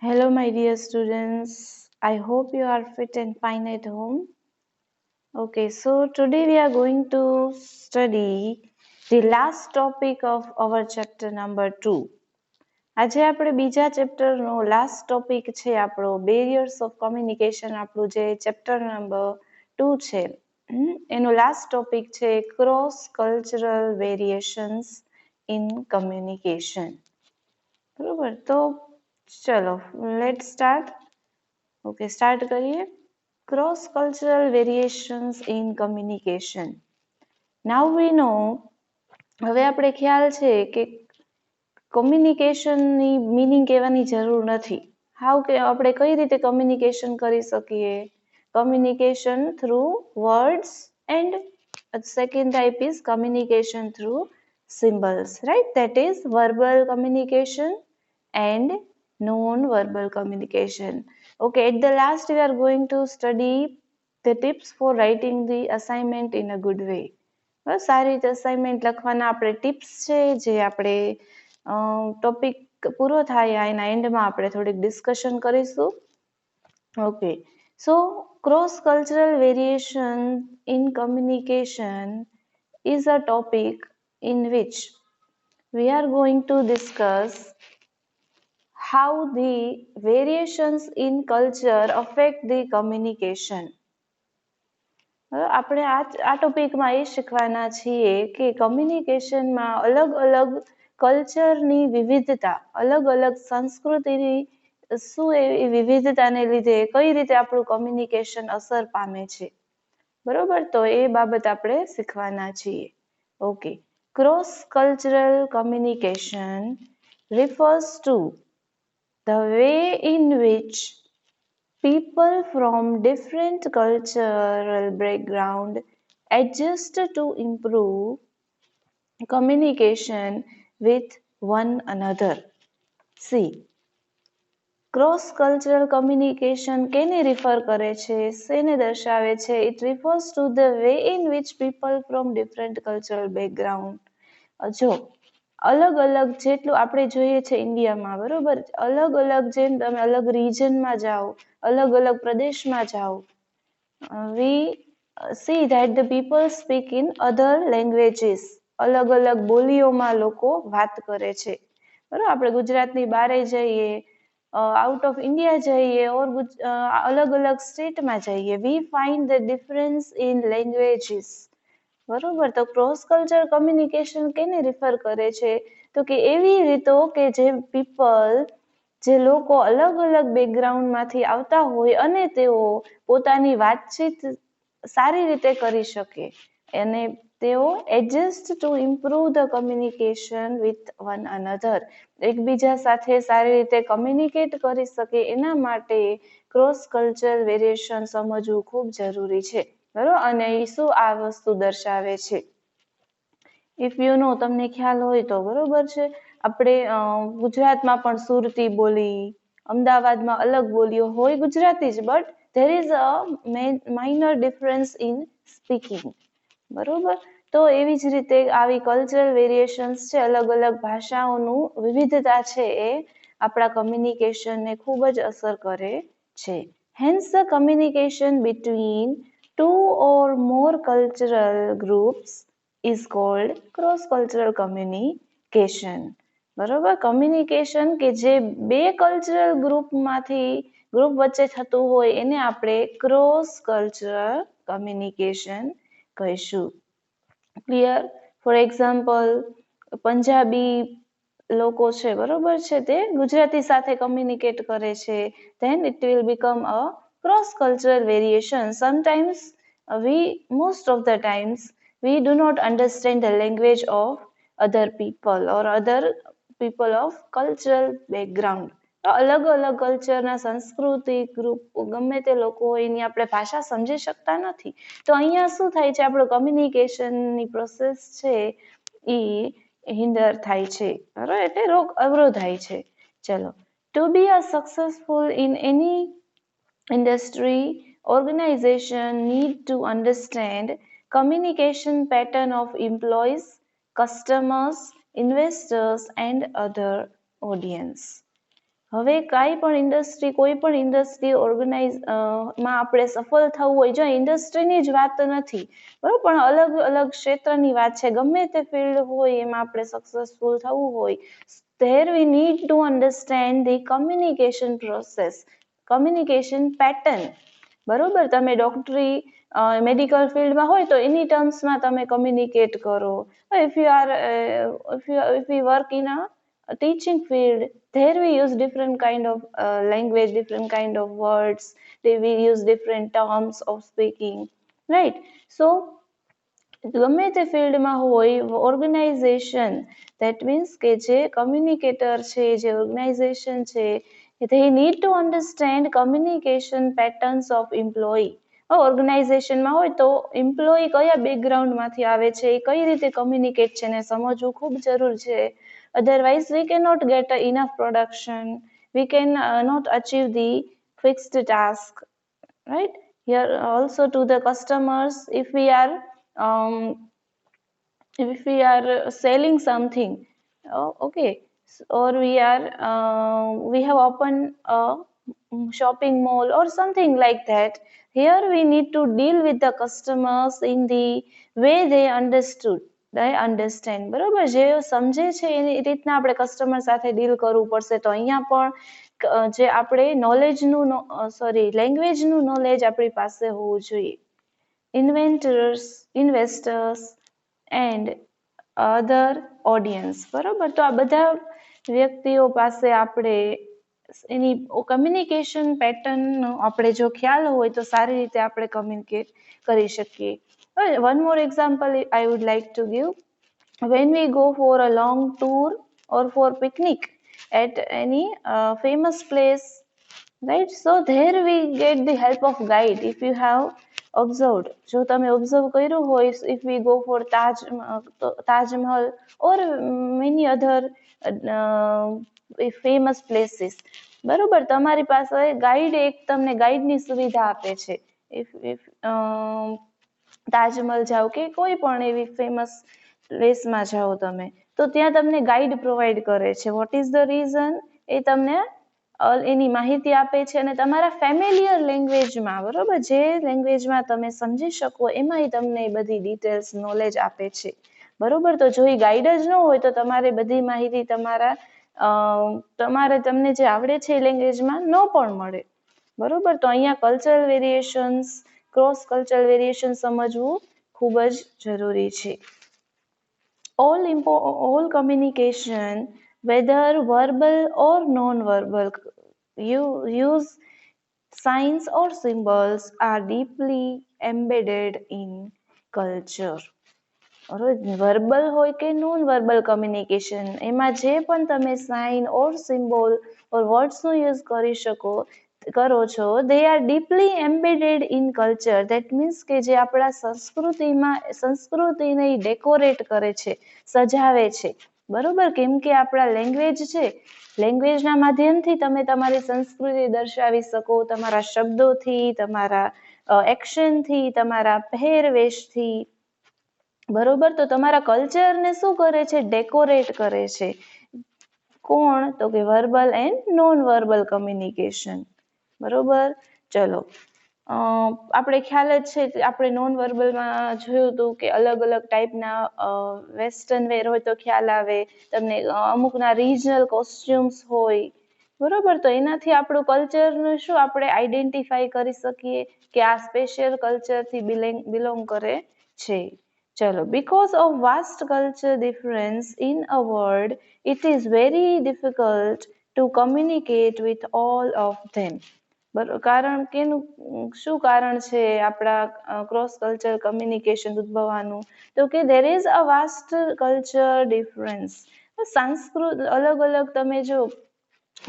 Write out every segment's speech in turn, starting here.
Hello, my dear students. I hope you are fit and fine at home. Okay, so today we are going to study the last topic of our chapter number 2. આજે આપણે બીજા ચેપ્ટરનો last topic છે આપણો barriers of communication આપણું જે chapter number 2 છે એનો last topic છે cross cultural variations in communication. બરોબર, તો ચલો લેટ સ્ટાર્ટ. ઓકે, સ્ટાર્ટ કરીએ. Cross cultural variations in communication. Now we know, હવે આપણે ખ્યાલ છે કે કમ્યુનિકેશનની મિનિંગ કહેવાની જરૂર નથી. હાઉ કે આપણે કઈ રીતે કમ્યુનિકેશન કરી શકીએ? Communication through words and second type is communication through symbols, right? That is verbal communication and non-verbal communication. Okay, at the last we are going to study the tips for writing the assignment in a good way. બસ સારી રીતે assignment લખવાના આપણે tips છે જે આપણે topic પૂરો થાય એના એન્ડમાં આપણે થોડીક ડિસ્કશન કરીશું. Okay, so cross cultural variation in communication is a topic in which we are going to discuss how the variations in culture affect the communication. આપણે આ ટોપિકમાં એ શીખવાના છીએ કે કમ્યુનિકેશનમાં અલગ અલગ કલ્ચરની વિવિધતા, અલગ અલગ સંસ્કૃતિની શું એવી વિવિધતાને લીધે કઈ રીતે આપણું કમ્યુનિકેશન અસર પામે છે. બરોબર, તો એ બાબત આપણે શીખવાના છીએ. Okay, cross cultural communication refers to the way in which people from different cultural background adjust to improve communication with one another. See, cross cultural communication કેને રિફર કરે છે, શેને દર્શાવે છે? It refers to the way in which people from different cultural background. જો અલગ અલગ જેટલું આપણે જોઈએ છે ઇન્ડિયામાં, બરોબર, અલગ અલગ જેમ તમે અલગ રિજનમાં જાઓ, અલગ અલગ પ્રદેશમાં જાઓ, we see that the people speak in other languages. અલગ અલગ બોલીઓમાં લોકો વાત કરે છે. બરાબર, આપણે ગુજરાતની બહારે જઈએ, આઉટ ઓફ ઇન્ડિયા જઈએ, ઓર અલગ અલગ સ્ટેટમાં જઈએ, વી find the difference in languages. બરોબર, તો ક્રોસ કલ્ચર કમ્યુનિકેશન કેને રિફર કરે છે? તો કે એવી રીતો કે જે પીપલ, જે લોકો અલગ અલગ બેકગ્રાઉન્ડમાંથી આવતા હોય અને તેઓ પોતાની વાતચીત સારી રીતે કરી શકે અને તેઓ adjust to improve the communication with one another, એકબીજા સાથે સારી રીતે કમ્યુનિકેટ કરી શકે એના માટે ક્રોસ કલ્ચર વેરિએશન સમજવું ખૂબ જરૂરી છે. બરોબર, અને એ શું આ વસ્તુ દર્શાવે છે? ઇફ યુ નો, તમને ખ્યાલ હોય તો, બરોબર છે, આપણે ગુજરાતમાં પણ સુરતી બોલી, અમદાવાદમાં અલગ બોલીઓ હોય ગુજરાતી જ, but there is a minor difference in speaking. બરોબર, તો એવી જ રીતે આવી કલ્ચરલ વેરિએશન્સ છે, અલગ અલગ ભાષાઓનું વિવિધતા છે, એ આપણા કમ્યુનિકેશનને ખૂબ જ અસર કરે છે. Hence the communication between two or more cultural groups is called cross cultural communication. બરોબર, કમ્યુનિકેશન કે જે બે કલ્ચરલ ગ્રુપ વચ્ચે થતું હોય એને આપણે ક્રોસ કલ્ચરલ કમ્યુનિકેશન કહીશું. ક્લિયર? ફોર એક્ઝામ્પલ, પંજાબી લોકો છે, બરોબર છે, તે ગુજરાતી સાથે કમ્યુનિકેટ કરે છે, then it will become a cross cultural variation. Sometimes most of the times we do not understand the language of other people or other people of cultural background. અલગ અલગ કલ્ચરના સાંસ્કૃતિક ગ્રુપ ગમે તે લોકો હોય એની આપણે ભાષા સમજી શકતા નથી. તો અહીંયા શું થાય છે? આપણો કમ્યુનિકેશનની પ્રોસેસ છે એ હિન્ડર થાય છે, બરાબર, એટલે અવરોધાય છે. ચલો, to be a successful in any industry, organization need to understand communication pattern of employees, customers, investors and other audience. હવે કાંઈ પણ ઇન્ડસ્ટ્રી, કોઈ પણ ઇન્ડસ્ટ્રી માં આપણે સફળ થવું હોય, જો ઇન્ડસ્ટ્રીની જ વાત નથી બરોબર, પણ અલગ અલગ ક્ષેત્રની વાત છે, ગમે તે ફિલ્ડ હોય એમાં આપણે સક્સેસફુલ થવું હોય, there we need to understand the communication process, communication pattern. બરોબર, તમે ડોક્ટરી મેડિકલ ફિલ્ડમાં હોય તો એની ટર્મ્સમાં તમે કમ્યુનિકેટ કરો. if we work in a teaching field, there we use different kind of language, different kind of words, we use different terms of speaking, right? So ગમે તે ફિલ્ડમાં હોય, ઓર્ગેનાઇઝેશન, ધેટ મીન્સ કે જે કમ્યુનિકેટર છે, જે ઓર્ગેનાઇઝેશન છે, they need to understand communication patterns of employee. ઓર્ગેનાઇઝેશનમાં હોય તો એમ્પ્લોયી કયા બેકગ્રાઉન્ડમાંથી આવે છે, એ કઈ રીતે કમ્યુનિકેટ છે ને સમજવું ખૂબ જરૂર છે. Otherwise we cannot get enough production, we can not achieve the fixed task, right? Here also to the customers, if we are selling something, okay, or we have opened a shopping mall or something like that, here we need to deal with the customers in the way they understand, બરોબર, જે સમજે છે એની રીતના આપણે customer સાથે deal કરવું પડશે. તો અહીંયા પણ જે આપણે લેંગ્વેજનું નોલેજ આપણી પાસે હોવું જોઈએ. ઇન્વેસ્ટર્સ એન્ડ અધર ઓડિયન્સ, બરોબર, તો આ બધા વ્યક્તિઓ પાસે આપણે એની કમ્યુનિકેશન પેટર્નનો આપણે જો ખ્યાલ હોય તો સારી રીતે આપણે કમ્યુનિકેટ કરી શકીએ. One more example I would like to give. When we go for a long tour or for picnic at any famous place, right, so there we get the help of guide. If you have observed, જો તમે observe કર્યું હોય, if we go for Taj Mahal or many other famous places, બરોબર, તમારી પાસે guide, એક તમને ગાઈડની સુવિધા આપે છે. if તાજમહલ જાઓ કે કોઈ પણ એવી ફેમસ પ્લેસમાં જાઓ તમે, તો ત્યાં તમને ગાઈડ પ્રોવાઈડ કરે છે. What is the reason? એ તમને એની માહિતી આપે છે અને તમારા ફેમિલિયર લેંગ્વેજમાં, બરોબર, જે લેંગ્વેજમાં તમે સમજી શકો એમાં તમને બધી ડિટેલ્સ નોલેજ આપે છે, બરોબર. તો જો એ ગાઈડ જ ન હોય તો તમારે બધી માહિતી તમને જે આવડે છે એ લેંગ્વેજમાં ન પણ મળે, બરોબર. તો અહીંયા cultural variations, cross cultural variation સમજવું ખૂબ જ જરૂરી છે. all communication, whether verbal or non-verbal, use signs or symbols, are deeply embedded in culture. Verbal હોય કે નોન વર્બલ કમ્યુનિકેશન, એમાં જે પણ તમે સાઇન ઓર સિમ્બોલ ઓર વર્ડ્સનો યુઝ કરો છો, they are deeply embedded in culture. that means કે જે આપણા સંસ્કૃતિને ડેકોરેટ કરે છે, સજાવે છે, બરોબર. કેમ કે આપણા લેંગ્વેજ છે, લેંગ્વેજના માધ્યમથી તમે તમારી સંસ્કૃતિ દર્શાવી શકો, તમારા શબ્દોથી, તમારા એક્શનથી, તમારા પહેરવેશથી, બરોબર. તો તમારા કલ્ચરને શું કરે છે? ડેકોરેટ કરે છે. કોણ? તો કે verbal and non verbal communication, બરોબર. ચલો, આપણે ખ્યાલ જ છે, આપણે નોન વર્બલમાં જોયું હતું કે અલગ અલગ ટાઈપના વેસ્ટર્ન વેર હોય તો ખ્યાલ આવે તમને, અમુકના રિજનલ કોસ્ચ્યુમ્સ હોય, બરોબર. તો એનાથી આપણું કલ્ચરનું શું આપણે આઈડેન્ટિફાઈ કરી શકીએ કે આ સ્પેશિયલ કલ્ચરથી બિલોંગ કરે છે. ચલો, because of vast culture difference in a world, it is very difficult to communicate with all of them. કારણ કેનું શું કારણ છે આપણા ક્રોસ કલ્ચર કમ્યુનિકેશન ઉદ્ભવવાનું? તો કે there is a vast culture difference. અલગ અલગ, તમે જો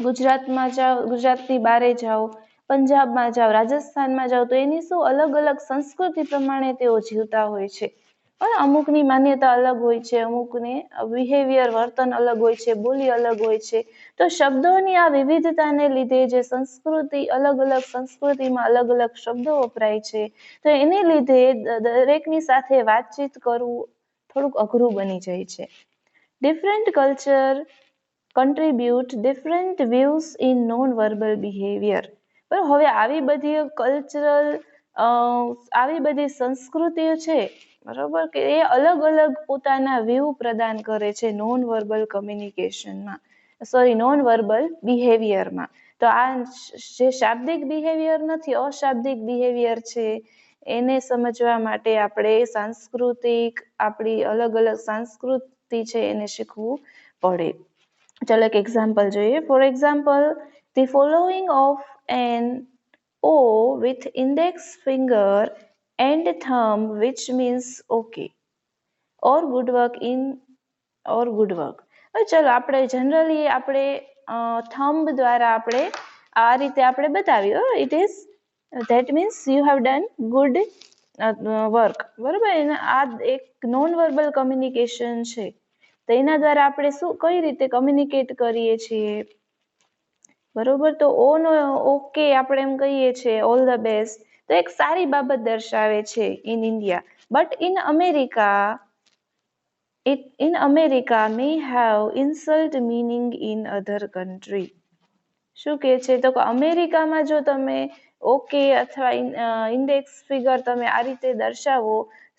ગુજરાતમાં જાઓ, ગુજરાતની બારે જાઓ, પંજાબમાં જાઓ, રાજસ્થાનમાં જાઓ, તો એની શું અલગ અલગ સંસ્કૃતિ પ્રમાણે તેઓ જીવતા હોય છે. અમુકની માન્યતા અલગ હોય છે, અમુકને બિહેવિયર, વર્તન અલગ હોય છે, બોલી અલગ હોય છે. તો શબ્દોની આ વિવિધતાને લીધે જે સંસ્કૃતિ, અલગ અલગ સંસ્કૃતિમાં અલગ અલગ શબ્દો વપરાય છે, તો એને લીધે દરેકની સાથે વાતચીત કરવું થોડુંક અઘરું બની જાય છે. Different culture contribute different views in non-verbal behavior. પણ હવે આવી બધી કલ્ચરલ આવી બધી સંસ્કૃતિઓ છે બરોબર કે એ અલગ અલગ પોતાના વ્યૂ પ્રદાન કરે છે નોન વર્બલ કમ્યુનિકેશનમાં, સોરી નોન વર્બલ બિહેવિયરમાં. તો આ જે શાબ્દિક બિહેવિયર નથી, અશાબ્દિક બિહેવિયર છે, એને સમજવા માટે આપણે સાંસ્કૃતિક આપણી અલગ અલગ સંસ્કૃતિ છે એને શીખવું પડે. ચલો એક એક્ઝામ્પલ જોઈએ. For example, the following of an O with index finger and thumb, which means okay, or good work in or good work. ચલો આપણે જનરલી આપણે થંબ દ્વારા આપણે આ રીતે આપણે બતાવ્યું, it is that means you have done good work, બરોબર. આ એક નોન વર્બલ કમ્યુનિકેશન છે. તો એના દ્વારા આપણે શું કઈ રીતે કમ્યુનિકેટ કરીએ છીએ, બરોબર. તો ઓ નો ઓકે આપણે એમ કહીએ છીએ, ઓલ ધ બેસ્ટ, તો એક સારી બાબત દર્શાવે છે in India. But in America may have insult meaning in other country. શું કહે છે તો અમેરિકામાં જો તમે ઓકે અથવા ઇન્ડેક્સ ફિગર તમે આ રીતે દર્શાવો,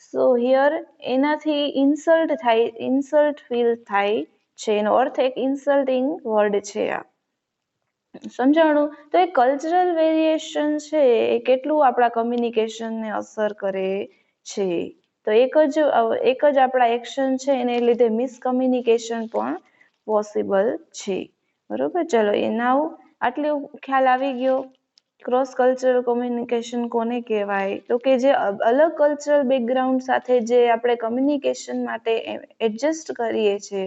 સો હિયર એનાથી ઇન્સલ્ટ ફીલ થાય છે, એનો અર્થ એક ઇન્સલ્ટિંગ વર્ડ છે આ. સમજાણું? તો એ કલ્ચરલ વેરિએશન છે એ કેટલું આપણા કમ્યુનિકેશનને અસર કરે છે. તો એક જ આપણા એક્શન છે એને લીધે મિસકમ્યુનિકેશન પણ પોસિબલ છે, બરોબર. ચલો એ નાવ આટલું ખ્યાલ આવી ગયો. ક્રોસ કલ્ચરલ કોમ્યુનિકેશન કોને કહેવાય? તો કે જે અલગ કલ્ચરલ બેકગ્રાઉન્ડ સાથે જે આપણે કમ્યુનિકેશન માટે એડજસ્ટ કરીએ છીએ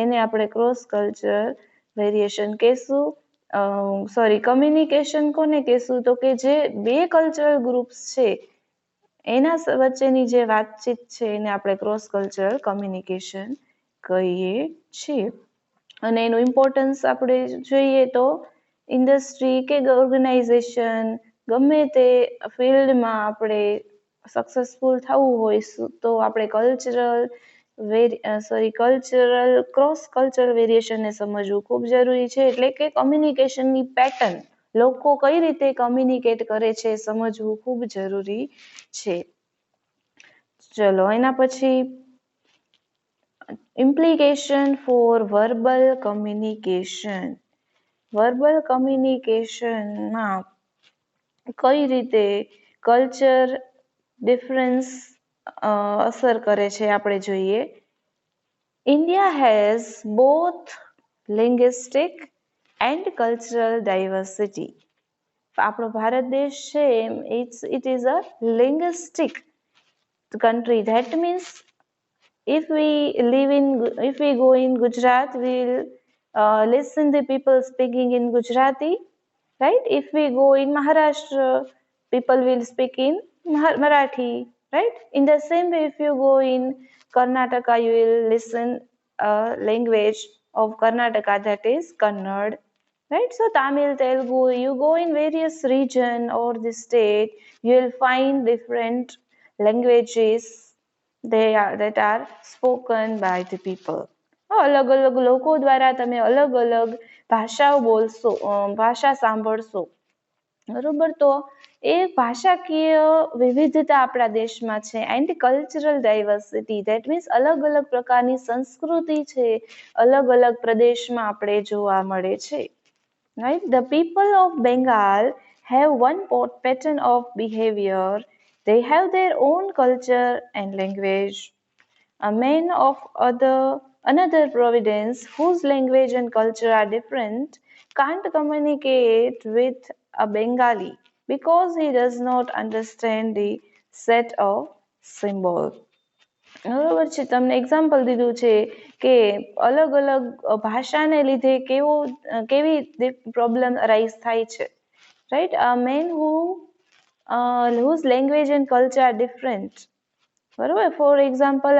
એને આપણે ક્રોસ કલ્ચરલ વેરિએશન કહેશું. સોરી, કમ્યુનિકેશન કોને કહેશું? તો કે જે બે કલ્ચરલ ગ્રુપ્સ છે એના વચ્ચેની જે વાતચીત છે એને આપણે ક્રોસ કલ્ચરલ કમ્યુનિકેશન કહીએ છીએ. અને એનું ઇમ્પોર્ટન્સ આપણે જોઈએ તો ઇન્ડસ્ટ્રી કે ઓર્ગેનાઇઝેશન ગમે તે ફિલ્ડમાં આપણે સક્સેસફુલ થવું હોય તો આપણે ક્રોસ કલ્ચરલ વેરિએશનને સમજવું ખૂબ જરૂરી છે. એટલે કે કમ્યુનિકેશનની પેટર્ન, લોકો કઈ રીતે કમ્યુનિકેટ કરે છે સમજવું ખૂબ જરૂરી છે. ચલો એના પછી implication for verbal communication. Verbal કમ્યુનિકેશનમાં કઈ રીતે કલ્ચર ડિફરન્સ અસર કરે છે આપણે જોઈએ. India has both linguistic and cultural diversity. આપણો ભારત દેશ છે it is a linguistic country. That means if we go in Gujarat, we will listen the people speaking in Gujarati, right? If we go in Maharashtra, people will speak in Marathi, right? In the same way, if you go in Karnataka, you will listen a language of Karnataka, that is Kannada, right? So Tamil, Telugu, you go in various region or the state, you will find different languages that are spoken by the people. અલગ અલગ લોકો દ્વારા તમે અલગ અલગ ભાષાઓ બોલશો, ભાષા સાંભળશો, બરોબર. તો એ ભાષાકીય વિવિધતા આપણા દેશમાં છે. And cultural diversity, that means અલગ અલગ પ્રકારની સંસ્કૃતિ છે અલગ અલગ પ્રદેશમાં આપણે જોવા મળે છે, right? The people of Bengal have one pattern of behavior. They have their own culture and language. A man of another province whose language and culture are different can't communicate with a Bengali because he does not understand the set of symbols. બરોબર છે. તમને example દીધું છે કે અલગ અલગ ભાષાને લીધે કેવી પ્રોબ્લેમ અરાઇઝ થાય છે, right? A man whose language and culture are different, બરોબર. ફોર એક્ઝામ્પલ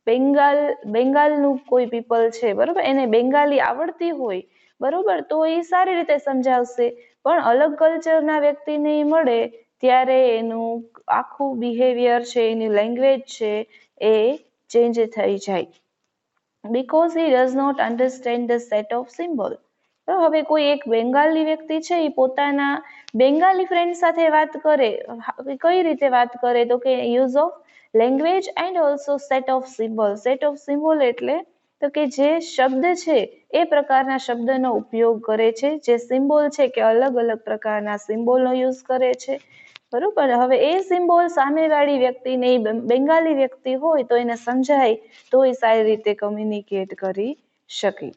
બેંગાલનું કોઈ પીપલ છે, બરોબર, એને બેંગાલી આવડતી હોય, બરોબર, તો એ સારી રીતે સમજાવશે. પણ અલગ કલ્ચરના વ્યક્તિને મળે ત્યારે એનું આખું બિહેવિયર છે, એની લેંગ્વેજ છે એ ચેન્જ થઈ જાય. because he does not understand the set of symbol. તો હવે કોઈ એક બેંગાલી વ્યક્તિ છે એ પોતાના બેંગાલી ફ્રેન્ડ સાથે વાત કરે, કઈ રીતે વાત કરે તો કે use of language and also set of symbol. Set of symbol એટલે તો કે જે શબ્દ છે એ પ્રકારના શબ્દનો ઉપયોગ કરે છે, જે સિમ્બોલ છે કે અલગ અલગ પ્રકારના સિમ્બોલનો યુઝ કરે છે. બરોબર. હવે એ સિમ્બોલ સામેવાળી વ્યક્તિને બેંગાલી વ્યક્તિ હોય તો એને સમજાય તો એ સારી રીતે કમ્યુનિકેટ કરી શકે.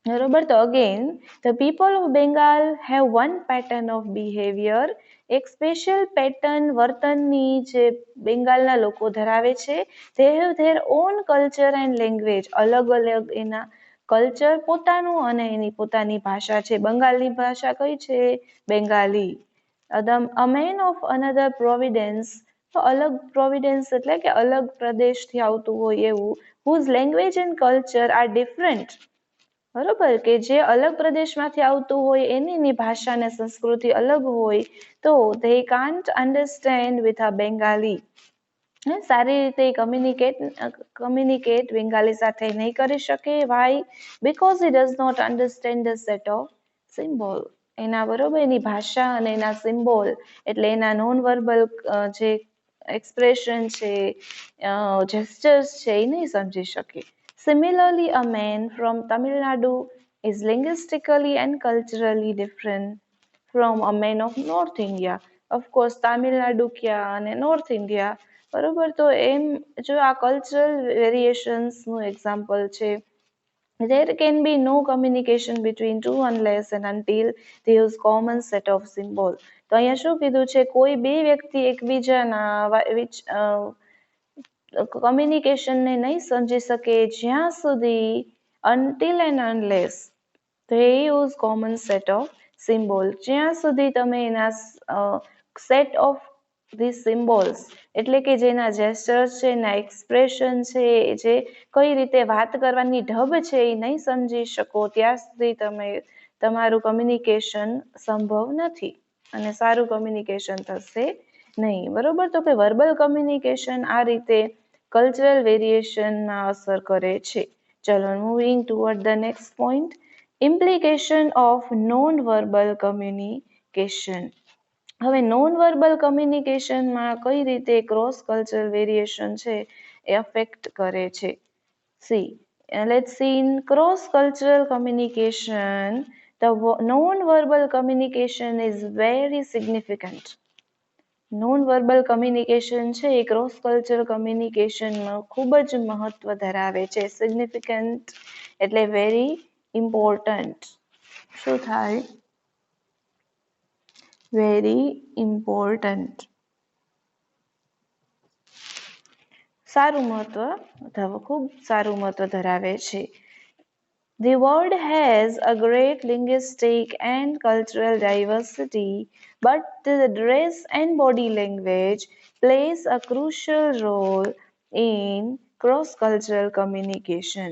બરોબર. તો again the people of Bengal have one pattern of behaviour. એક સ્પેશિયલ પેટર્ન વર્તનની જે બેંગાલના લોકો ધરાવે છે. They have there on culture and language. અલગ અલગ એના કલ્ચર પોતાનું અને એની પોતાની ભાષા છે. બંગાળની ભાષા કઈ છે? Bengali. A man of another province, તો અલગ પ્રોવિડન્સ એટલે કે અલગ પ્રદેશથી આવતું હોય એવું, whose language and culture are different. બરોબર, કે જે અલગ પ્રદેશમાંથી આવતું હોય એની ભાષા અને સંસ્કૃતિ અલગ હોય તો they can't understand with a Bengali. સારી રીતે કમ્યુનિકેટ બેંગાલી સાથે નહીં કરી શકે. Why? Because he does not understand the set of symbol. એના બરોબર એની ભાષા અને એના સિમ્બોલ એટલે એના નોન વર્બલ જે એક્સપ્રેશન છે, જેસ્ચર્સ છે એ નહીં સમજી શકે. Similarly, a man from Tamil Nadu is linguistically and culturally different from a man of North India. Of course, Tamil Nadu ક્યાં અને નોર્થ ઇન્ડિયા. બરોબર. તો એમ જો આ કલ્ચરલ વેરિએશન્સનું એક્ઝામ્પલ છે. There can be no communication between two unless and until they use common set of symbol. તો અહીંયા શું કીધું છે? કોઈ બે વ્યક્તિ એકબીજાના કમ્યુનિકેશનને નહીં સમજી શકે જ્યાં સુધી until and unless they use common set of symbol. જ્યાં સુધી તમે એના set of these symbols એટલે કે જેના જેસ્ચર્સ છે, એના એક્સપ્રેશન છે, જે કઈ રીતે વાત કરવાની ઢબ છે એ નહીં સમજી શકો ત્યાં સુધી તમે તમારું કમ્યુનિકેશન સંભવ નથી અને સારું કમ્યુનિકેશન થશે નહીં. બરોબર. તો કે વર્બલ કમ્યુનિકેશન આ રીતે કલ્ચરલ વેરિએશનમાં અસર કરે છે. ચલો, moving toward the next point, implication of non verbal communication. હવે નોન વર્બલ કમ્યુનિકેશનમાં કઈ રીતે ક્રોસ કલ્ચરલ વેરિએશન છે એ અફેક્ટ કરે છે. C, let's see in cross cultural communication the non verbal communication is very significant. Non verbal communication છે એ cross કલ્ચરલ કમ્યુનિકેશનમાં ખૂબ જ મહત્વ ધરાવે છે. સિગ્નિફિકન્ટ એટલે વેરી ઇમ્પોર્ટન્ટ. શું થાય? Very important. સારું મહત્વ, ખૂબ સારું મહત્વ ધરાવે છે. The world has a great linguistic and cultural diversity, but the dress and body language plays a crucial role in cross-cultural communication.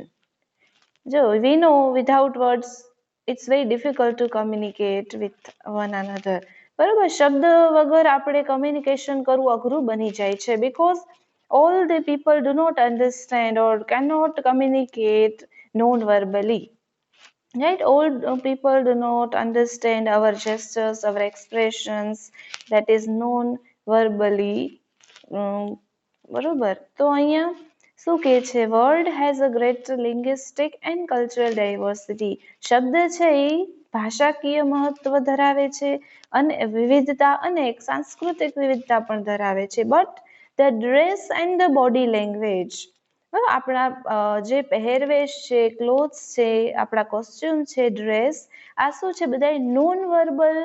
So, we know without words, it's very difficult to communicate with one another. બરાબર. શબ્દ વગર આપણે communication કરવું અઘરું બની જાય છે because all the people do not understand or cannot communicate non-verbally. Right? All people do not understand our gestures, our expressions, that is non-verbally. બરોબર. તો અહીંયા શું કહે છે? World has a great linguistic and cultural diversity. શબ્દ છે એ ભાષાકીય મહત્વ ધરાવે છે અને વિવિધતા અને સાંસ્કૃતિક વિવિધતા પણ ધરાવે છે. But the dress and the body language, આપણા જે પહેરવેશ છે, ક્લોથ્સ છે, આપણા કોસ્ચ્યુમ છે, ડ્રેસ, આ શું છે? બધા નોન વર્બલ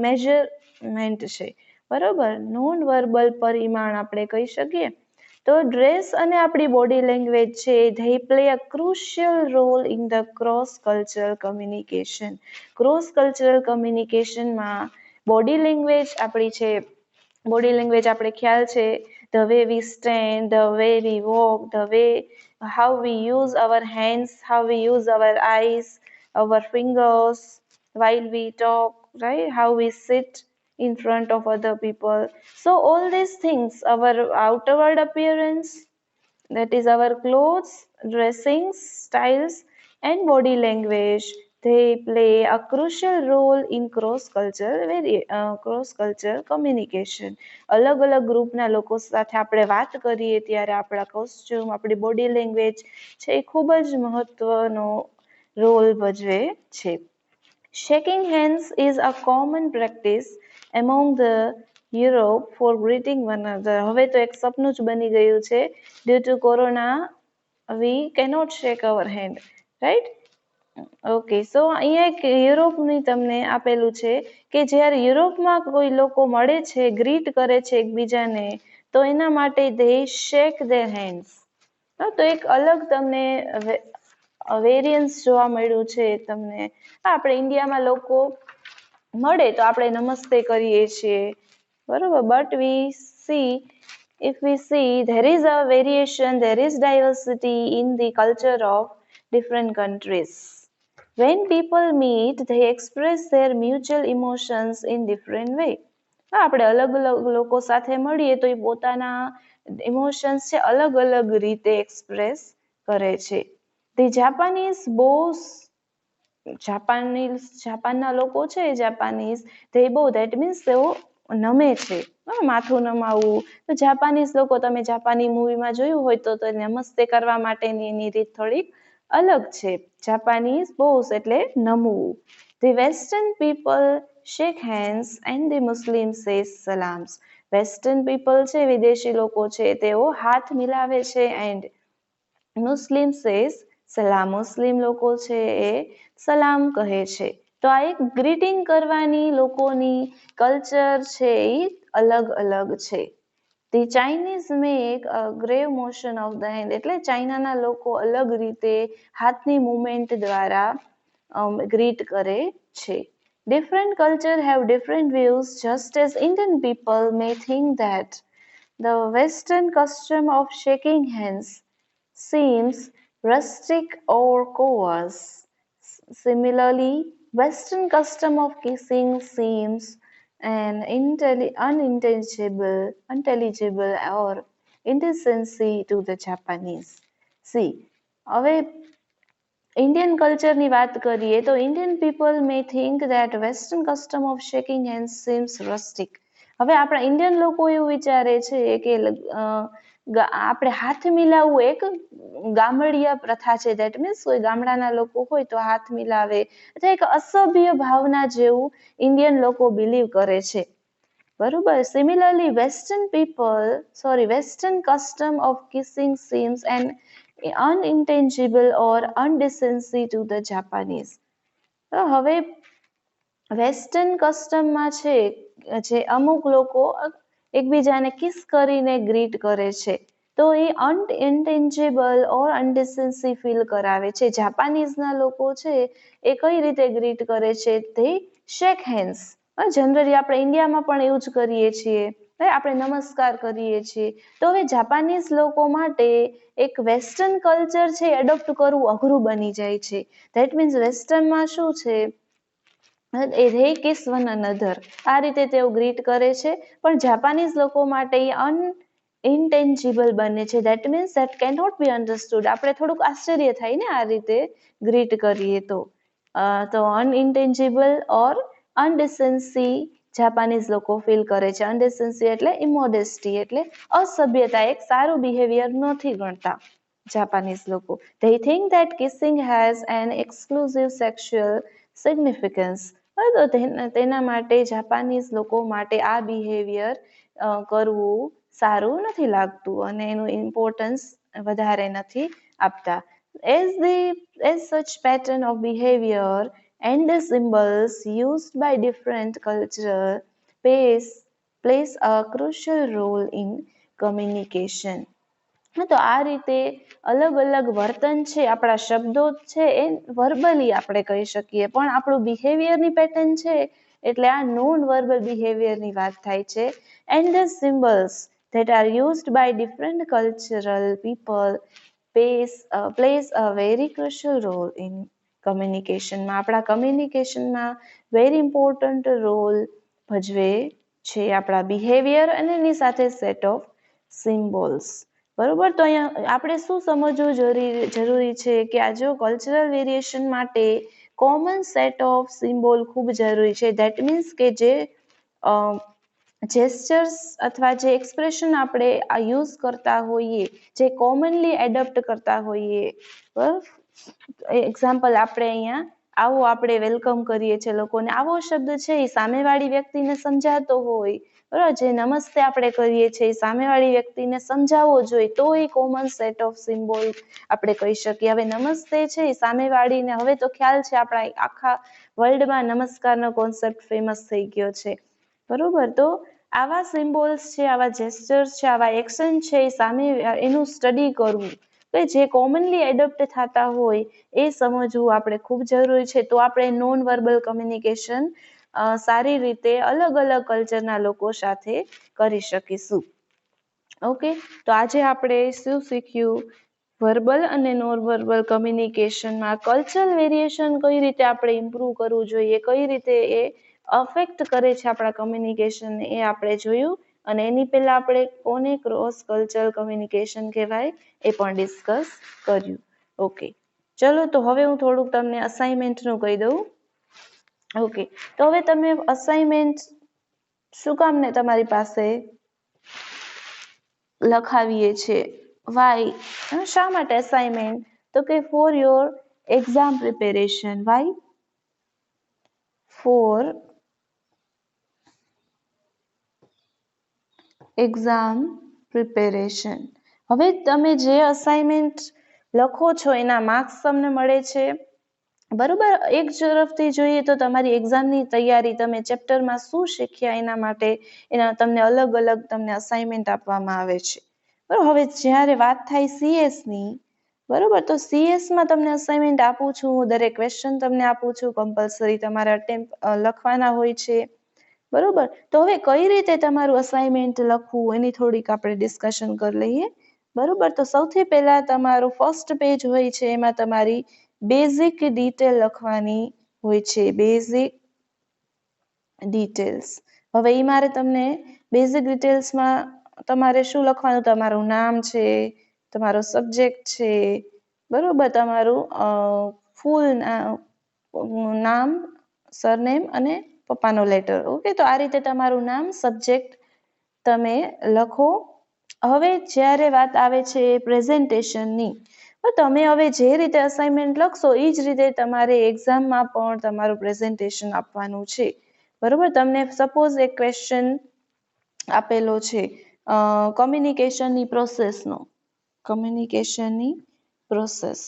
મેજરમેન્ટ છે. બરોબર. નોન વર્બલ પરિમાણ આપણે કહી શકીએ. તો ડ્રેસ અને આપણી બોડી લેંગ્વેજ છે they play a crucial role in the cross cultural communication. ક્રોસ કલ્ચરલ કમ્યુનિકેશનમાં બોડી લેંગ્વેજ આપણી છે, બોડી લેંગ્વેજ આપણે ખ્યાલ છે, the way we stand, the way we walk, the way how we use our hands, how we use our eyes, our fingers while we talk, right? How we sit in front of other people. So all these things, our outward appearance that is our clothes, dressing styles, and body language. They play a crucial role in cross cultural communication. અલગ અલગ ગ્રુપના લોકો સાથે આપણે વાત કરીએ ત્યારે આપણા કોસ્ચ્યુમ, આપણી બોડી લેંગ્વેજ છે એ ખૂબ જ મહત્વનો રોલ ભજવે છે. Shaking hands is a common practice among the Europe for greeting one another. હવે તો એક સપનું જ બની ગયું છે. Due to corona, we cannot shake our hand, right? Okay, so અહીંયા એક યુરોપની તમને આપેલું છે કે જ્યારે યુરોપમાં કોઈ લોકો મળે છે, ગ્રીટ કરે છે એકબીજાને, તો એના માટે they shake their hands. તો એક અલગ તમને વેરિયન્સ જોવા મળ્યું છે તમને. આપણે ઇન્ડિયામાં લોકો મળે તો આપણે નમસ્તે કરીએ છીએ, બરોબર. But if we see there is a variation, there is diversity in the culture of different countries. When people meet, they express their mutual emotions in different way. આપણે અલગ અલગ લોકો સાથે મળીએ તો એ પોતાના ઇમોશન્સ છે અલગ અલગ રીતે એક્સપ્રેસ કરે છે. The Japanese bows, જાપાનના લોકો છે Japanese, they bow, that means તેઓ નમે છે, માથું નમાવવું. તો જાપાનીઝ લોકો, તમે જાપાની મૂવીમાં જોયું હોય તો નમસ્તે કરવા માટેની એની રીત થોડીક અલગ છે. જાપાનીઝ બોઝ એટલે નમવું. The Western people shake hands and the Muslims say salams. Western people છે, વિદેશી લોકો છે, તેઓ હાથ મિલાવે છે એન્ડ મુસ્લિમ સેઝ સલામ, મુસ્લિમ લોકો છે એ સલામ કહે છે. તો આ એક ગ્રીટિંગ કરવાની લોકોની કલ્ચર છે એ અલગ અલગ છે. The Chinese make a grave motion of the hand, એટલે ચાઇનાના લોકો અલગ રીતે હાથની મૂવમેન્ટ દ્વારા ગ્રીટ કરે છે. Different culture have different views, just as Indian people may think that the Western custom of shaking hands seems rustic or coarse. Similarly, Western custom of kissing seems an unintelligible or indecency to the Japanese. See, હવે Indian કલ્ચરની વાત કરીએ તો Indian people May think that western custom of shaking hands seems rustic. હવે આપણા Indian લોકો એવું વિચારે છે કે આપણે હાથ મિલાવવું એક ગામડિયા પ્રથા છે, ધેટ મીન્સ કોઈ ગામડાના લોકો હોય તો હાથ મિલાવે, અથવા એક અસભ્ય ભાવના જેવું ઇન્ડિયન લોકો બિલીવ કરે છે, બરોબર. Similarly western custom of kissing seems an unintelligible or undecency to the Japanese. હવે વેસ્ટર્ન કસ્ટમમાં છે જે અમુક લોકો એકબીજાને કિસ કરીને ગ્રીટ કરે છે, તો એ અનઇન્ટેન્જેબલ ઓર અનડિસેન્સી ફીલ કરાવે છે. જાપાનીઝના લોકો છે એ કઈ રીતે ગ્રીટ કરે છે? તે શેક હેન્ડ્સ. જનરલી આપણે ઇન્ડિયામાં પણ એવું જ કરીએ છીએ, આપણે નમસ્કાર કરીએ છીએ. તો હવે જાપાનીઝ લોકો માટે એક વેસ્ટર્ન કલ્ચર છે એડોપ્ટ કરવું અઘરું બની જાય છે. ધેટ મીન્સ વેસ્ટર્નમાં શું છે, they kiss one another, આ રીતે તેઓ ગ્રીટ કરે છે, પણ જાપાનીઝ લોકો માટે અનઇન્ટેન્જિબલ બને છે. That means that cannot B understood. આપણે થોડુંક આશ્ચર્ય થાય ને આ રીતે ગ્રીટ કરીએ તો અનઇન્ટેન્જિબલ ઓર અનડિસેન્સી જાપાનીઝ લોકો ફીલ કરે છે. અનડિસેન્સી એટલે ઇમોડેસ્ટી, એટલે અસભ્યતા, એક સારું બિહેવિયર નથી ગણતા જાપાનીઝ લોકો. They think that kissing has an exclusive sexual significance. તો તેના માટે જાપાનીઝ લોકો માટે આ બિહેવિયર કરવું સારું નથી લાગતું અને એનું ઇમ્પોર્ટન્સ વધારે નથી આપતા. As such pattern of behavior and the symbols used by different culture plays a crucial role in communication. તો આ રીતે અલગ અલગ વર્તન છે, આપણા શબ્દો છે એ વર્બલી આપણે કહી શકીએ, પણ આપણું બિહેવિયરની પેટર્ન છે એટલે આ નોન વર્બલ બિહેવિયરની વાત થાય છે. And the symbols that are used by different cultural people plays a very crucial role in communication. આપણા કમ્યુનિકેશનમાં વેરી ઇમ્પોર્ટન્ટ રોલ ભજવે છે આપણા બિહેવિયર અને એની સાથે સેટ ઓફ સિમ્બોલ્સ. બરોબર. તો અહીંયા આપણે શું સમજવું જરૂરી છે કે આ જો કલ્ચરલ વેરિએશન માટે કોમન સેટ ઓફ સિમ્બોલ ખૂબ જરૂરી છે. ધેટ મીન્સ કે જે જેસ્ચર્સ અથવા જે એક્સપ્રેશન આપણે આ યુઝ કરતા હોઈએ, જે કોમનલી એડપ્ટ કરતા હોઈએ, બરાબર. એક્ઝામ્પલ આપણે અહીંયા આવો આપણે વેલકમ કરીએ છીએ લોકોને, આવો શબ્દ છે એ સામેવાળી વ્યક્તિને સમજાતો હોય, બરાબર. જે નમસ્તે આપણે કરીએ છીએ એ સામેવાળી વ્યક્તિને સમજાવવો જોઈએ, તો એ કોમન સેટ ઓફ સિમ્બોલ આપણે કહી શકીએ. હવે નમસ્તે છે એ સામેવાળીને, હવે તો ખ્યાલ છે આપણા આખા વર્લ્ડમાં નમસ્કારનો કોન્સેપ્ટ ફેમસ થઈ ગયો છે, બરોબર. તો આવા સિમ્બોલ્સ છે, આવા જેસ્ચર્સ છે, આવા એક્શન છે એ સામે એનું સ્ટડી કરવું, કે જે કોમનલી એડપ્ટ થતા હોય એ સમજવું આપણે ખૂબ જરૂરી છે. તો આપણે નોન વર્બલ કમ્યુનિકેશન સારી રીતે અલગ અલગ કલ્ચરના લોકો સાથે કરી શકીશું. ઓકે, તો આજે આપણે શું શીખ્યું? વર્બલ અને નોન વર્બલ કમ્યુનિકેશનમાં કલ્ચરલ વેરિએશન કઈ રીતે આપણે ઇમ્પ્રૂવ કરવું જોઈએ, કઈ રીતે એ અફેક્ટ કરે છે આપણા કમ્યુનિકેશનને, એ આપણે જોયું. અને એની પહેલા આપણે કોને ક્રોસ કલ્ચરલ કમ્યુનિકેશન કહેવાય એ પણ ડિસ્કસ કર્યું. ઓકે, ચલો તો હવે હું થોડુંક તમને અસાઇનમેન્ટનું કહી દઉં. ઓકે, તો હવે તમે અસાઇનમેન્ટ શું કામ ને તમારી પાસે લખાવીએ છે? વાય, શા માટે અસાઇનમેન્ટ? તો કે for your exam preparation. Why? For exam preparation. હવે તમે જે અસાઇનમેન્ટ લખો છો એના માર્ક્સ તમને મળે છે, બરોબર. એક તરફથી જોઈએ તો તમારી એક્ઝામની તૈયારી, તમે ચેપ્ટરમાં શું શીખ્યા એના માટે એના તમને અલગ અલગ તમને અસાઇનમેન્ટ આપવામાં આવે છે, બરોબર. હવે જ્યારે વાત થાય સીએસની, બરોબર, તો સીએસમાં તમને અસાઇનમેન્ટ આપું છું, દરેક ક્વેશ્ચન તમને આપું છું, કમ્પલસરી તમારે અટેમ્પ લખવાના હોય છે, બરોબર. તો હવે કઈ રીતે તમારું અસાઇનમેન્ટ લખવું એની થોડીક આપણે ડિસ્કશન કરી લઈએ, બરોબર. તો સૌથી પહેલા તમારું ફર્સ્ટ પેજ હોય છે, એમાં તમારી બેઝિક ડિટેલ લખવાની હોય છે, બેઝિક ડિટેલ્સ. હવે એ મારે તમને બેઝિક ડિટેલ્સમાં તમારે શું લખવાનું? તમારું નામ છે, તમારો સબ્જેક્ટ છે, બરોબર, તમારું ફૂલ નામ, સરનેમ અને પપ્પાનો લેટર. ઓકે, તો આ રીતે તમારું નામ, સબ્જેક્ટ તમે લખો. હવે જ્યારે વાત આવે છે પ્રેઝન્ટેશનની, તો તમે હવે જે રીતે અસાઇનમેન્ટ લખશો એ જ રીતે તમારે એક્ઝામમાં પણ તમારું પ્રેઝન્ટેશન આપવાનું છે, બરોબર. તમને સપોઝ એક ક્વેશ્ચન આપેલો છે કમ્યુનિકેશનની પ્રોસેસનો, કમ્યુનિકેશનની પ્રોસેસ.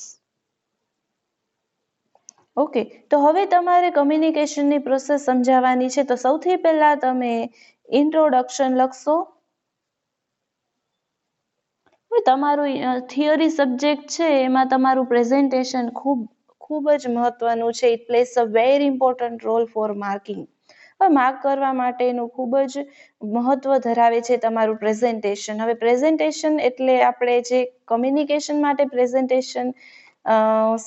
ઓકે, તો હવે તમારે કમ્યુનિકેશનની પ્રોસેસ સમજાવવાની છે. તો સૌથી પહેલા તમે ઇન્ટ્રોડક્શન લખશો. તમારું થિયરી સબ્જેક્ટ છે એમાં તમારું પ્રેઝન્ટેશન ખૂબ જ મહત્વનું છે. It place a very important role for marking. Mark કરવા માટેનું ખૂબ જ મહત્વ ધરાવે છે તમારું પ્રેઝન્ટેશન. હવે પ્રેઝન્ટેશન એટલે આપણે જે કમ્યુનિકેશન માટે પ્રેઝન્ટેશન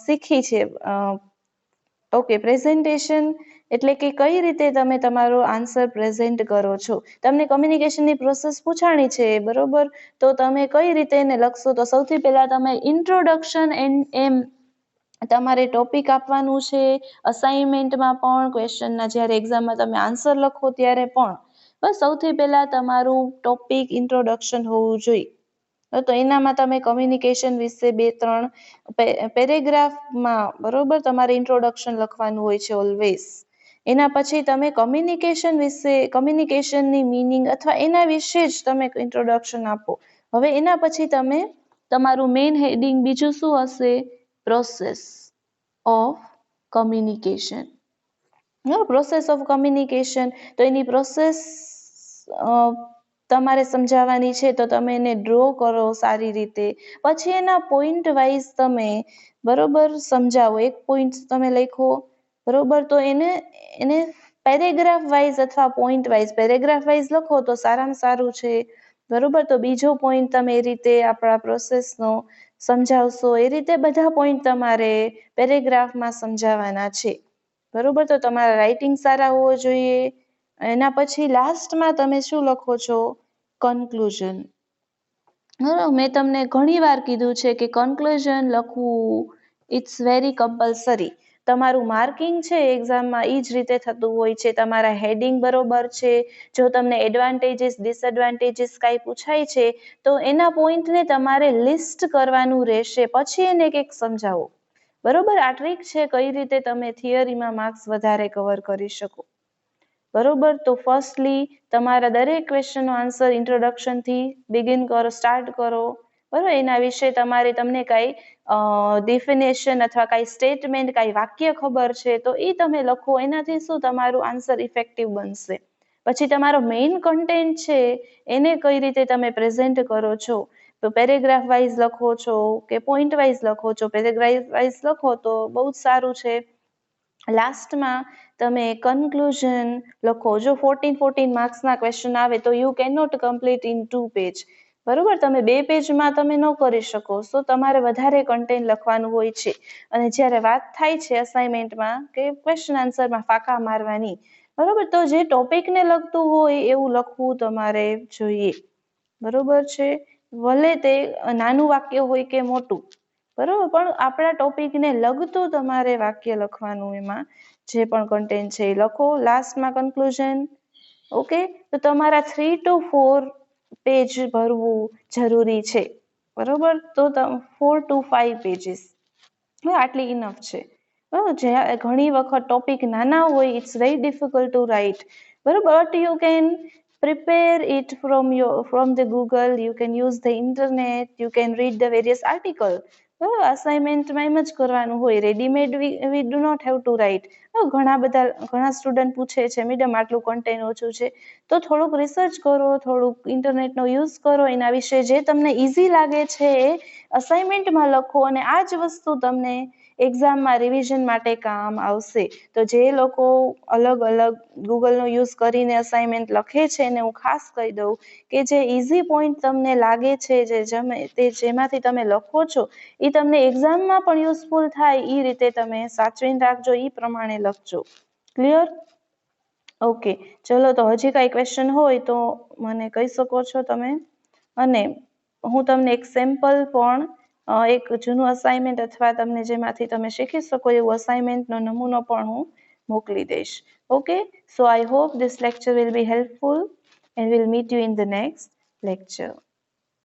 શીખી છે. ઓકે, પ્રેઝન્ટેશન એટલે કે કઈ રીતે તમે તમારો આન્સર પ્રેઝન્ટ કરો છો. તમને કમ્યુનિકેશનની પ્રોસેસ પૂછાણી છે, બરોબર. તો તમે કઈ રીતે એને લખશો? તો સૌથી પહેલા તમે ઇન્ટ્રોડક્શન એમ તમારે ટોપિક આપવાનું છે. અસાઇનમેન્ટમાં પણ, ક્વેશ્ચનના જ્યારે એક્ઝામમાં તમે આન્સર લખો ત્યારે પણ, બસ સૌથી પહેલા તમારું ટોપિક ઇન્ટ્રોડક્શન હોવું જોઈએ. તો એનામાં તમે કમ્યુનિકેશન વિશે 2-3 પેરેગ્રાફમાં, બરોબર, તમારે ઇન્ટ્રોડક્શન લખવાનું હોય છે ઓલવેઝ. એના પછી તમે કમ્યુનિકેશન વિશે, કમ્યુનિકેશનની મિનિંગ અથવા એના વિશે જ તમે ઇન્ટ્રોડક્શન આપો. હવે એના પછી તમે તમારું મેઇન હેડિંગ બીજું શું હશે? Process of communication. Process of communication, તો એની પ્રોસેસ તમારે સમજાવવાની છે. તો તમે એને ડ્રો કરો સારી રીતે, પછી એના પોઈન્ટ વાઇઝ તમે, બરોબર, સમજાવો. એક પોઈન્ટ તમે લખો, બરોબર, તો એને પેરેગ્રાફ વાઇઝ અથવા પોઈન્ટ વાઇઝ, પેરેગ્રાફ વાઇઝ લખો તો સારામાં સારું છે, બરોબર. તો બીજો પોઈન્ટ તમે એ રીતે આપણા પ્રોસેસનો સમજાવશો. એ રીતે બધા પોઈન્ટ તમારે પેરેગ્રાફમાં સમજાવવાના છે, બરોબર. તો તમારા રાઇટિંગ સારા હોવો જોઈએ. એના પછી લાસ્ટમાં તમે શું લખો છો? કન્ક્લુઝન. મેં તમને ઘણી વાર કીધું છે કે કન્ક્લુઝન લખવું ઇટ્સ વેરી કમ્પલસરી. તમારું માર્કિંગ છે એક્ઝામમાં એ જ રીતે થતું હોય છે. તમારા હેડિંગ બરોબર છે. જો તમને એડવાન્ટેજીસ ડિસએડવાન્ટેજીસ કાંઈ પૂછાય છે તો એના પોઈન્ટને તમારે લિસ્ટ કરવાનું રહેશે, પછી એને કંઈક સમજાવો. બરોબર, આ ટ્રીક છે કઈ રીતે તમે થિયરીમાં માર્ક્સ વધારે કવર કરી શકો. બરોબર, તો ફર્સ્ટલી તમારા દરેક ક્વેશ્ચનનો આન્સર ઇન્ટ્રોડક્શનથી બિગિન કરો, સ્ટાર્ટ કરો. બરોબર, એના વિશે તમને કાંઈ ડિફિનેશન અથવા કાંઈ સ્ટેટમેન્ટ, કાંઈ વાક્ય ખબર છે તો એ તમે લખો. એનાથી શું તમારું આન્સર ઇફેક્ટિવ બનશે. પછી તમારો મેઇન કન્ટેન્ટ છે એને કઈ રીતે તમે પ્રેઝન્ટ કરો છો. તો પેરેગ્રાફ વાઇઝ લખો છો કે પોઈન્ટ વાઇઝ લખો છો. પેરેગ્રાફ વાઇઝ લખો તો બહુ જ સારું છે. લાસ્ટમાં તમે કન્ક્લુઝન લખો. જો 14 માર્ક્સના ક્વેશ્ચન આવે તો you can not complete in 2 page. બરોબર, તમે 2 પેજમાં તમે ન કરી શકો. સો તમારે વધારે કન્ટેન્ટ લખવાનું હોય છે. અને જ્યારે વાત થાય છે અસાઇનમેન્ટમાં કે ક્વેશ્ચન આન્સરમાં ફાંકા મારવાની, બરોબર, તો જે ટોપિકને લગતું હોય એવું લખવું તમારે જોઈએ. બરોબર છે, ભલે તે નાનું વાક્ય હોય કે મોટું, બરોબર, પણ આપણા ટોપિકને લગતું તમારે વાક્ય લખવાનું. એમાં જે પણ કન્ટેન્ટ છે એ લખો. લાસ્ટમાં કન્ક્લુઝન. ઓકે, તો તમારા 3 to 4 પેજ ભરવું જરૂરી છે. બરોબર, તો 4 to 5 પેજીસ આટલી ઇનફ છે. બરોબર, ઘણી વખત ટોપિક નાના હોય, it's very difficult to write. બરોબર, but you can prepare it from the Google. You can use the internet. You can read the various article. અસાઇનમેન્ટમાં એમ જ કરવાનું હોય. Readymade we do not have to write. ઘણા student પૂછે છે madam આટલું કન્ટેન્ટ ઓછું છે, તો થોડુંક રિસર્ચ કરો, થોડુંક ઇન્ટરનેટનો યુઝ કરો. એના વિશે જે તમને ઇઝી લાગે છે એ અસાઇનમેન્ટમાં લખો, અને આ જ વસ્તુ તમને એક્ઝામમાં રિવિઝન માટે કામ આવશે. તો જે લોકો અલગ અલગ ગૂગલનો યુઝ કરીને અસાઇનમેન્ટ લખે છે ને હું ખાસ કહી દઉં કે જે ઇઝી પોઈન્ટ તમને લાગે છે, જેમાંથી તમે લખો છો એ તમને એક્ઝામમાં પણ યુઝફુલ થાય એ રીતે તમે સાચવીને રાખજો, એ પ્રમાણે લખજો. ક્લિયર? ઓકે, ચલો, તો હજી કાંઈ ક્વેશ્ચન હોય તો મને કહી શકો છો તમે. અને હું તમને એક સેમ્પલ પણ એક જૂનું અસાઇનમેન્ટ અથવા તમને જેમાંથી તમે શીખી શકો એવું અસાઇનમેન્ટનો નમૂનો પણ હું મોકલી દઈશ. Okay, so I hope this lecture will be helpful and we'll meet you in the next lecture.